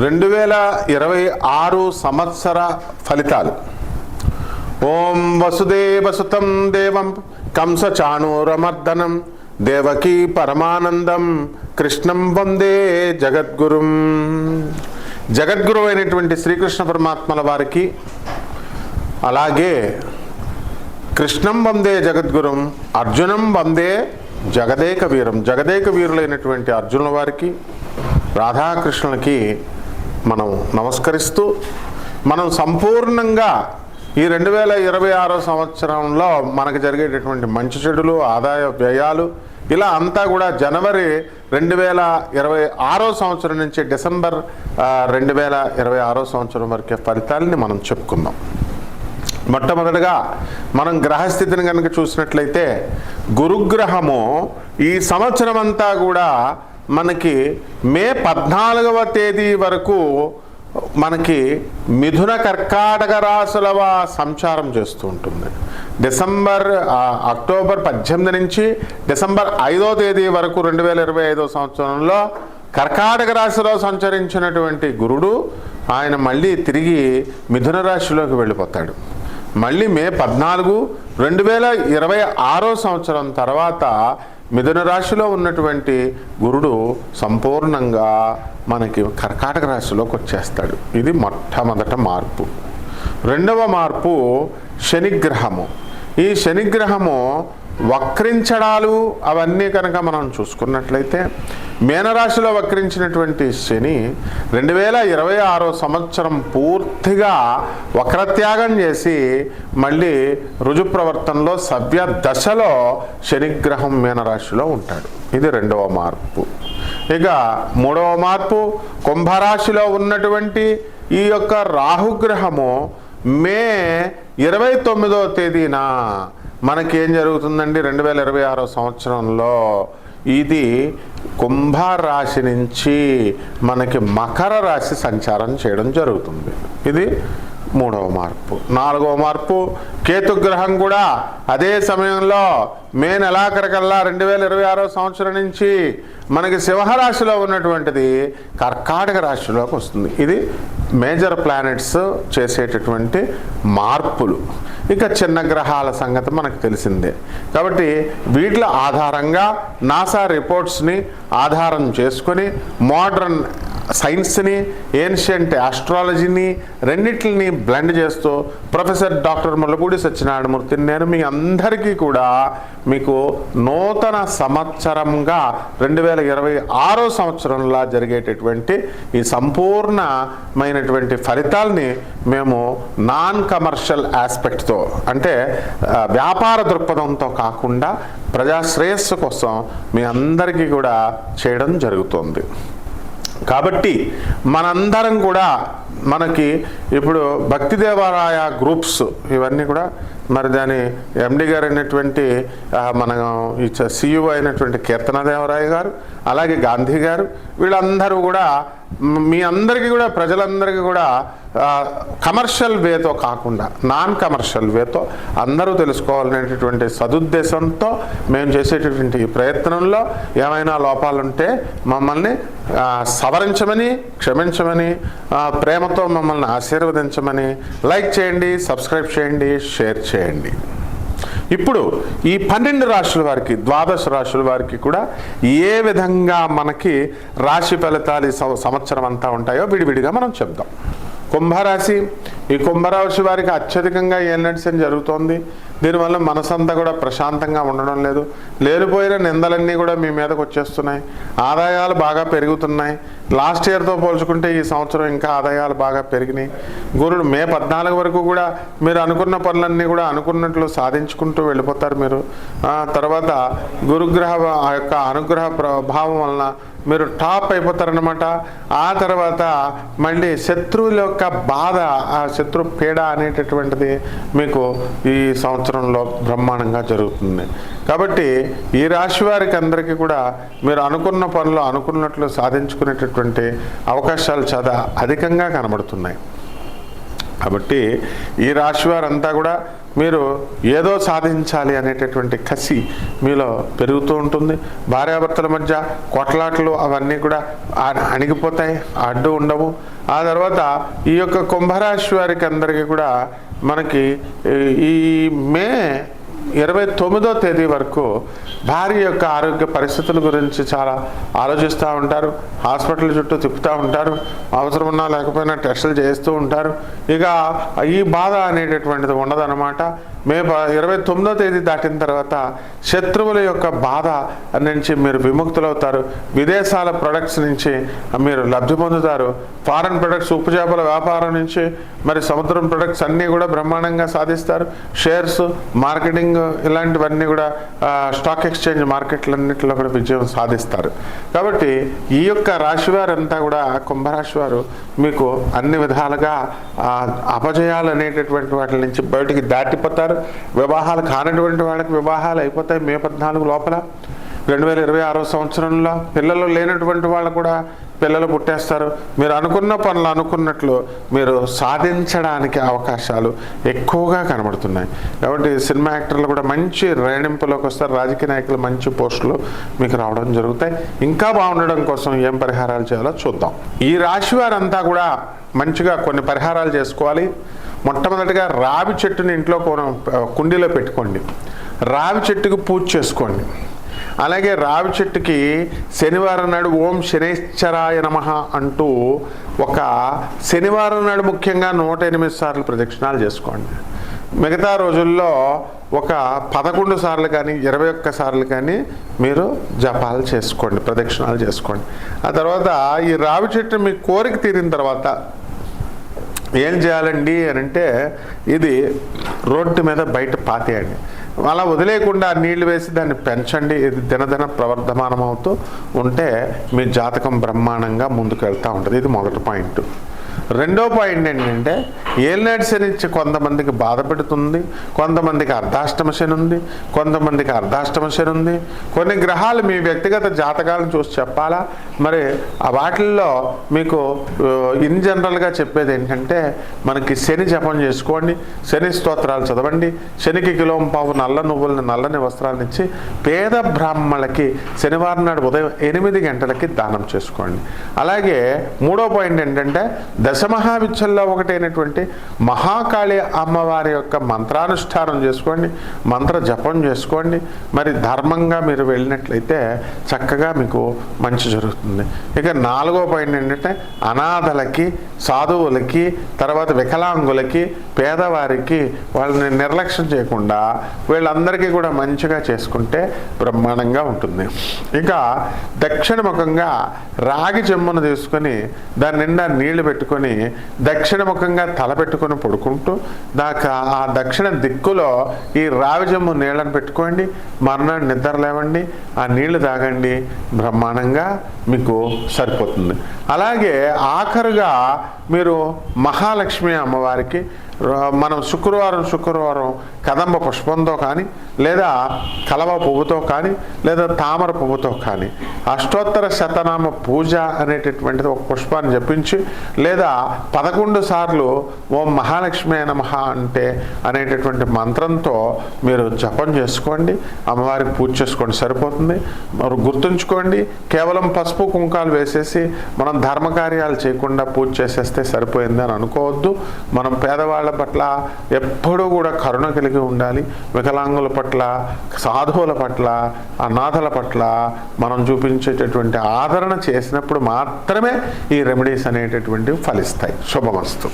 2026 సంవత్సర ఫలితాలు. ఓం వసుదేవసుతం దేవం కంసచాణూరమర్దనం దేవకీ పరమానందం కృష్ణం వందే జగద్గురుం. జగద్గురు అయినటువంటి శ్రీకృష్ణ పరమాత్మల వారికి, అలాగే కృష్ణం వందే జగద్గురుం, అర్జునం వందే జగదేక వీరం, జగదేక వీరులైనటువంటి అర్జునుల వారికి, రాధాకృష్ణులకి మనం నమస్కరిస్తూ, మనం సంపూర్ణంగా ఈ 2026 సంవత్సరంలో మనకు జరిగేటటువంటి మంచి చెడులు, ఆదాయ వ్యయాలు, ఇలా అంతా కూడా జనవరి 2026 సంవత్సరం నుంచి డిసెంబర్ 2026 సంవత్సరం వరకే ఫలితాలని మనం చెప్పుకుందాం. మొట్టమొదటిగా మనం గ్రహస్థితిని కనుక చూసినట్లయితే, గురుగ్రహము ఈ సంవత్సరం అంతా కూడా మనకి మే 14వ తేదీ వరకు మనకి మిథున కర్కాటక రాశుల సంచారం చేస్తూ ఉంటుంది. అక్టోబర్ 18 నుంచి డిసెంబర్ 5వ తేదీ వరకు 2025 సంవత్సరంలో కర్కాటక రాశిలో సంచరించినటువంటి గురుడు ఆయన మళ్ళీ తిరిగి మిథున రాశిలోకి వెళ్ళిపోతాడు. మళ్ళీ మే 14, 2026 సంవత్సరం తర్వాత మిథున రాశిలో ఉన్నటువంటి గురుడు సంపూర్ణంగా మనకి కర్కాటక రాశిలోకి వచ్చేస్తాడు. ఇది మొట్టమొదట మార్పు. రెండవ మార్పు శనిగ్రహము. ఈ శనిగ్రహము వక్రించడాలు అవన్నీ కనుక మనం చూసుకున్నట్లయితే, మీనరాశిలో వక్రించినటువంటి శని 2026 సంవత్సరం పూర్తిగా వక్రత్యాగం చేసి మళ్ళీ రుజుప్రవర్తనలో సవ్య దశలో శనిగ్రహం మీనరాశిలో ఉంటాడు. ఇది రెండవ మార్పు. ఇక మూడవ మార్పు, కుంభరాశిలో ఉన్నటువంటి ఈ యొక్క రాహుగ్రహము మే 29వ తేదీన మనకేం జరుగుతుందండి, 2026 సంవత్సరంలో ఇది కుంభరాశి నుంచి మనకి మకర రాశి సంచారం చేయడం జరుగుతుంది. ఇది మూడవ మార్పు. నాలుగవ మార్పు, కేతుగ్రహం కూడా అదే సమయంలో మే నెలాఖరికల్లా 2026 సంవత్సరం నుంచి మనకి సింహరాశిలో ఉన్నటువంటిది కర్కాటక రాశిలోకి వస్తుంది. ఇది మేజర్ ప్లానెట్స్ చేసేటటువంటి మార్పులు. ఇక చిన్న గ్రహాల సంగతి మనకు తెలిసిందే. కాబట్టి వీటి ఆధారంగా నాసా రిపోర్ట్స్ని ఆధారం చేసుకొని మోడర్న్ సైన్స్ని, ఏన్షియంట్ ఆస్ట్రాలజీని రెండింటిని బ్లెండ్ చేస్తూ ప్రొఫెసర్ డాక్టర్ ముల్లపూడి సత్యనారాయణమూర్తిని నేను మీ అందరికీ కూడా మీకు నూతన సంవత్సరంగా 2026 సంవత్సరంలో జరిగేటటువంటి ఈ సంపూర్ణమైనటువంటి ఫలితాలని మేము నాన్ కమర్షియల్ ఆస్పెక్ట్తో, అంటే వ్యాపార దృక్పథంతో కాకుండా ప్రజాశ్రేయస్సు కోసం మీ అందరికీ కూడా చేయడం జరుగుతుంది. కాబట్టి మనందరం కూడా మనకి ఇప్పుడు భక్తి దేవాలయ గ్రూప్స్ ఇవన్నీ కూడా, మరి దాని ఎండి గారు అయినటువంటి మన సిఇఓ అయినటువంటి కీర్తనదేవరాయ గారు, అలాగే గాంధీ గారు, వీళ్ళందరూ కూడా మీ అందరికీ కూడా, ప్రజలందరికీ కూడా కమర్షియల్ వేతో కాకుండా నాన్ కమర్షియల్ వేతో అందరూ తెలుసుకోవాలనేటటువంటి సదుద్దేశంతో మేము చేసేటటువంటి ఈ ప్రయత్నంలో ఏమైనా లోపాలుంటే మమ్మల్ని సవరించమని, క్షమించమని, ప్రేమతో మమ్మల్ని ఆశీర్వదించమని, లైక్ చేయండి, సబ్స్క్రైబ్ చేయండి, షేర్ చేయండి. ఇప్పుడు ఈ 12 రాశుల వారికి, ద్వాదశ రాశుల వారికి కూడా ఏ విధంగా మనకి రాశి ఫలితాలు సంవత్సరం అంతా ఉంటాయో విడివిడిగా మనం చెప్దాం. కుంభరాశి, ఈ కుంభరాశి వారికి అత్యధికంగా ఏలినడిసని జరుగుతోంది. దీనివల్ల మనసంతా కూడా ప్రశాంతంగా ఉండడం లేదు. లేనిపోయిన నిందలన్నీ కూడా మీ మీదకి వచ్చేస్తున్నాయి. ఆదాయాలు బాగా పెరుగుతున్నాయి. లాస్ట్ ఇయర్తో పోల్చుకుంటే ఈ సంవత్సరం ఇంకా ఆదాయాలు బాగా పెరిగినాయి. గురుడు మే 14 వరకు కూడా మీరు అనుకున్న పనులన్నీ కూడా అనుకున్నట్లు సాధించుకుంటూ వెళ్ళిపోతారు. మీరు తర్వాత గురుగ్రహ యొక్క అనుగ్రహ ప్రభావం వలన మీరు టాప్ అయిపోతారనమాట. ఆ తర్వాత మళ్ళీ శత్రువుల యొక్క బాధ, ఆ శత్రు పీడ అనేటటువంటిది మీకు ఈ సంవత్సరంలో బ్రహ్మాండంగా జరుగుతుంది. కాబట్టి ఈ రాశి వారికి అందరికీ కూడా మీరు అనుకున్న పనులు అనుకున్నట్లు సాధించుకునేటటువంటి అవకాశాలు చాలా అధికంగా కనబడుతున్నాయి. కాబట్టి ఈ రాశి వారంతా కూడా మీరు ఏదో సాధించాలి అనేటటువంటి కసి మీలో పెరుగుతూ ఉంటుంది. భార్యాభర్తల మధ్య కొట్లాట్లు అవన్నీ కూడా అణిగిపోతాయి, అడ్డు ఉండవు. ఆ తర్వాత ఈ యొక్క కుంభరాశి వారికి అందరికీ కూడా మనకి ఈ మే 29వ తేదీ వరకు భార్య యొక్క ఆరోగ్య పరిస్థితుల గురించి చాలా ఆలోచిస్తూ ఉంటారు. హాస్పిటల్ చుట్టూ తిప్పుతూ ఉంటారు. అవసరం ఉన్నా లేకపోయినా టెస్టులు చేస్తూ ఉంటారు. ఇక ఈ బాధ అనేటటువంటిది ఉండదన్నమాట. మే 29వ తేదీ దాటిన తర్వాత శత్రువుల యొక్క బాధ నుంచి మీరు విముక్తులవుతారు. విదేశాల ప్రొడక్ట్స్ నుంచి మీరు లబ్ధి పొందుతారు. ఫారెన్ ప్రొడక్ట్స్, ఉప్పు చేపల వ్యాపారం నుంచి మరి సముద్రం ప్రొడక్ట్స్ అన్నీ కూడా బ్రహ్మాండంగా సాధిస్తారు. షేర్స్, మార్కెటింగ్ ఇలాంటివన్నీ కూడా స్టాక్ ఎక్స్చేంజ్ మార్కెట్లన్నింటిలో కూడా విజయం సాధిస్తారు. కాబట్టి ఈ యొక్క రాశి వారంతా కూడా కుంభరాశి వారు మీకు అన్ని విధాలుగా అపజయాలు అనేటటువంటి వాటి నుంచి బయటికి దాటిపోతారు. వివాహాలు కానటువంటి వాళ్ళకి వివాహాలు అయిపోతాయి మే 14 లోపల. 2026 సంవత్సరంలో పిల్లలు లేనటువంటి వాళ్ళు కూడా పిల్లలు పుట్టేస్తారు. మీరు అనుకున్న పనులు అనుకున్నట్లు మీరు సాధించడానికి అవకాశాలు ఎక్కువగా కనబడుతున్నాయి. కాబట్టి సినిమా యాక్టర్లు కూడా మంచి రేణింపులోకి వస్తారు. రాజకీయ నాయకులు మంచి పోస్టులు మీకు రావడం జరుగుతాయి. ఇంకా బాగుండడం కోసం ఏం పరిహారాలు చేయాలో చూద్దాం. ఈ రాశి వారంతా కూడా మంచిగా కొన్ని పరిహారాలు చేసుకోవాలి. మొట్టమొదటిగా రావి చెట్టుని ఇంట్లో కుండీలో పెట్టుకోండి. రావి చెట్టుకు పూజ చేసుకోండి. అలాగే రావి చెట్టుకి శనివారం నాడు ఓం శనేశ్వరాయ నమః అంటూ ఒక శనివారం నాడు ముఖ్యంగా 108 సార్లు ప్రదక్షిణాలు చేసుకోండి. మిగతా రోజుల్లో ఒక 11 సార్లు కానీ 21 సార్లు కానీ మీరు జపాలు చేసుకోండి, ప్రదక్షిణాలు చేసుకోండి. ఆ తర్వాత ఈ రావి చెట్టు మీ కోరిక తీరిన తర్వాత ఏం చేయాలండి అని అంటే ఇది రోడ్డు మీద బయట పాతేయండి. అలా వదిలేయకుండా నీళ్లు వేసి దాన్ని పెంచండి. ఇది దినదిన ప్రవర్ధమానం అవుతూ ఉంటే మీ జాతకం బ్రహ్మాండంగా ముందుకు వెళ్తూ ఉంటుంది. ఇది మొదటి పాయింట్. రెండో పాయింట్ ఏంటంటే ఏలినాటి శని కొంతమందికి బాధ పెడుతుంది, కొంతమందికి అర్ధాష్టమ శని ఉంది, కొంతమందికి అర్ధాష్టమ శని ఉంది. కొన్ని గ్రహాలు మీ వ్యక్తిగత జాతకాలను చూసి చెప్పాలా. మరి వాటిల్లో మీకు ఇన్ జనరల్గా చెప్పేది ఏంటంటే మనకి శని జపం చేసుకోండి, శని స్తోత్రాలు చదవండి, శనికి కిలోంపావు నల్ల నువ్వులని నల్లని వస్త్రాలను ఇచ్చి పేద బ్రాహ్మణులకి శనివారం నాడు ఉదయం 8 గంటలకి దానం చేసుకోండి. అలాగే మూడో పాయింట్ ఏంటంటే దశమహావిద్యల్లో ఒకటైనటువంటి మహాకాళి అమ్మవారి యొక్క మంత్రానుష్ఠానం చేసుకోండి, మంత్ర జపం చేసుకోండి. మరి ధర్మంగా మీరు వెళ్ళినట్లయితే చక్కగా మీకు మంచి జరుగుతుంది. ఇక నాలుగో పాయింట్ ఏంటంటే అనాథలకి, సాధువులకి, తర్వాత వికలాంగులకి, పేదవారికి వాళ్ళని నిర్లక్ష్యం చేయకుండా వీళ్ళందరికీ కూడా మంచిగా చేసుకుంటే బ్రహ్మాండంగా ఉంటుంది. ఇక దక్షిణముఖంగా రాగి చెమ్మును తీసుకొని దాని నిండా నీళ్లు పెట్టుకొని దక్షిణముఖంగా తల పెట్టుకొని పడుకుంటూ ఆ దక్షిణ దిక్కులో ఈ రావి జమ్ము నీళ్ళని పెట్టుకోండి. మర్నాడు నిద్ర లేవండి, ఆ నీళ్లు తాగండి, బ్రహ్మాండంగా మీకు సరిపోతుంది. అలాగే ఆఖరుగా మీరు మహాలక్ష్మి అమ్మవారికి మనం శుక్రవారం కదంబ పుష్పంతో కానీ లేదా కలవ పువ్వుతో కానీ లేదా తామర పువ్వుతో కానీ అష్టోత్తర శతనామ పూజ అనేటటువంటిది ఒక పుష్పాన్ని జపించి లేదా 11 సార్లు ఓం మహాలక్ష్మి నమః అంటే అనేటటువంటి మంత్రంతో మీరు జపం చేసుకోండి, అమ్మవారికి పూజ చేసుకోండి, సరిపోతుంది. మరి గుర్తుంచుకోండి, కేవలం పసుపు కుంకాలు వేసేసి మనం ధర్మకార్యాలు చేయకుండా పూజ చేసేస్తే సరిపోయింది అని అనుకోవద్దు. మనం పేదవాళ్ళ పట్ల ఎప్పుడూ కూడా కరుణ కలిగి ఉండాలి. వికలాంగుల పట్ల, సాధువుల పట్ల, అనాథల పట్ల మనం చూపించేటటువంటి ఆదరణ చేసినప్పుడు మాత్రమే ఈ రెమెడీస్ అనేటటువంటివి ఫలిస్తాయి. శుభమస్తు.